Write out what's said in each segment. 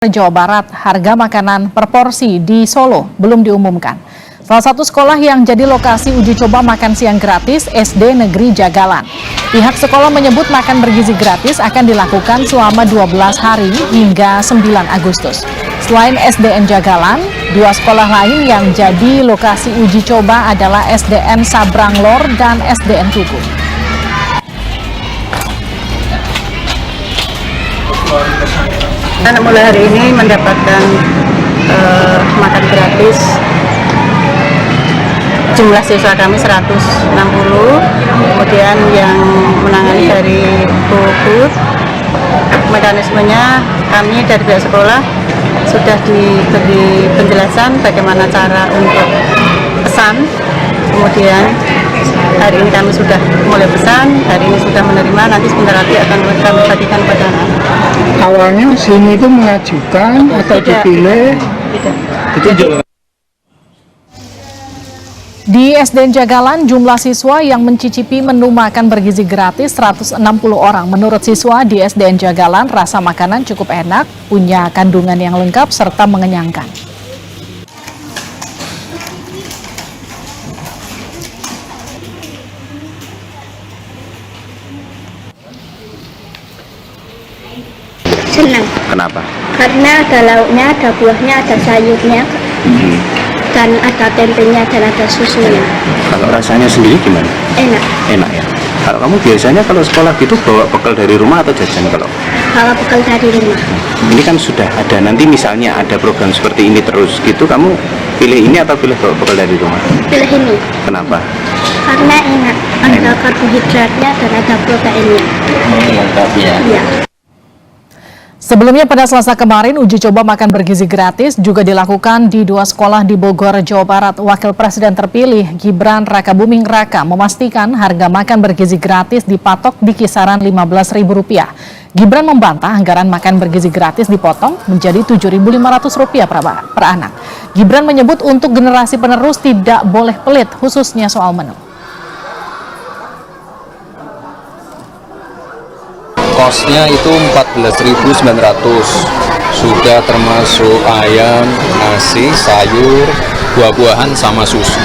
Jawa Barat, harga makanan per porsi di Solo belum diumumkan. Salah satu sekolah yang jadi lokasi uji coba makan siang gratis SD Negeri Jagalan. Pihak sekolah menyebut makan bergizi gratis akan dilakukan selama 12 hari hingga 9 Agustus. Selain SDN Jagalan, dua sekolah lain yang jadi lokasi uji coba adalah SDN Sabranglor dan SDN Tugu. Anak mulai hari ini mendapatkan makan gratis. Jumlah siswa kami 160, kemudian yang menangani dari Bogor, mekanismenya kami dari pihak sekolah sudah diberi penjelasan bagaimana cara untuk pesan, kemudian hari ini kami sudah mulai pesan, hari ini sudah menerima, nanti sebentar lagi akan kami bagikan pada anak-anak. Awalnya sini itu mengajukan atau dipilih? Tidak. Di SDN Jagalan, jumlah siswa yang mencicipi menu makan bergizi gratis 160 orang. Menurut siswa di SDN Jagalan, rasa makanan cukup enak, punya kandungan yang lengkap serta mengenyangkan. Senang. Kenapa? Karena ada lauknya, ada buahnya, ada sayurnya, dan ada tempenya, dan ada susunya. Kalau rasanya sendiri gimana? Enak. Enak ya? Kalau kamu biasanya kalau sekolah gitu bawa bekal dari rumah atau jajan kalau? Bawa bekal dari rumah. Ini kan sudah ada, nanti misalnya ada program seperti ini terus gitu, kamu pilih ini atau pilih bawa bekal dari rumah? Pilih ini. Kenapa? Karena enak. Ada karbohidratnya dan ada proteinnya. Lengkap ya? Iya. Sebelumnya pada Selasa kemarin, uji coba makan bergizi gratis juga dilakukan di dua sekolah di Bogor, Jawa Barat. Wakil Presiden terpilih Gibran Rakabuming Raka memastikan harga makan bergizi gratis dipatok di kisaran Rp15.000. Gibran membantah anggaran makan bergizi gratis dipotong menjadi Rp7.500 per anak. Gibran menyebut untuk generasi penerus tidak boleh pelit, khususnya soal menu. Kosnya itu 14.900, sudah termasuk ayam, nasi, sayur, buah-buahan sama susu.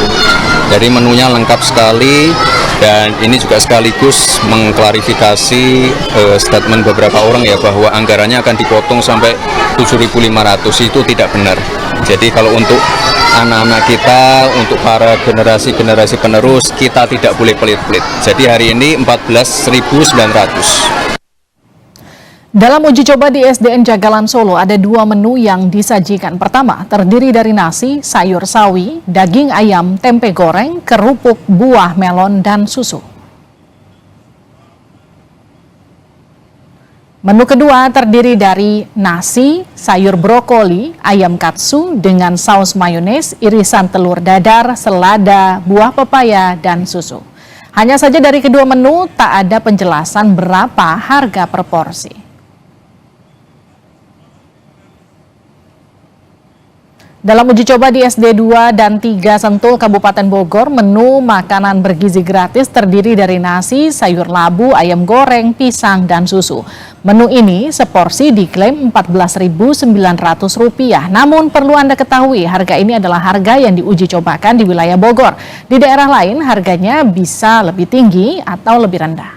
Jadi menunya lengkap sekali, dan ini juga sekaligus mengklarifikasi statement beberapa orang ya, bahwa anggarannya akan dipotong sampai 7.500, itu tidak benar. Jadi kalau untuk anak-anak kita, untuk para generasi penerus, kita tidak boleh pelit-pelit. Jadi hari ini 14.900. Dalam uji coba di SDN Jagalan Solo ada dua menu yang disajikan. Pertama, terdiri dari nasi, sayur sawi, daging ayam, tempe goreng, kerupuk, buah melon, dan susu. Menu kedua terdiri dari nasi, sayur brokoli, ayam katsu dengan saus mayones, irisan telur dadar, selada, buah pepaya, dan susu. Hanya saja dari kedua menu tak ada penjelasan berapa harga per porsi. Dalam uji coba di SD 2 dan 3 Sentul, Kabupaten Bogor, menu makanan bergizi gratis terdiri dari nasi, sayur labu, ayam goreng, pisang, dan susu. Menu ini seporsi diklaim Rp14.900. Namun perlu Anda ketahui, harga ini adalah harga yang diuji cobakan di wilayah Bogor. Di daerah lain harganya bisa lebih tinggi atau lebih rendah.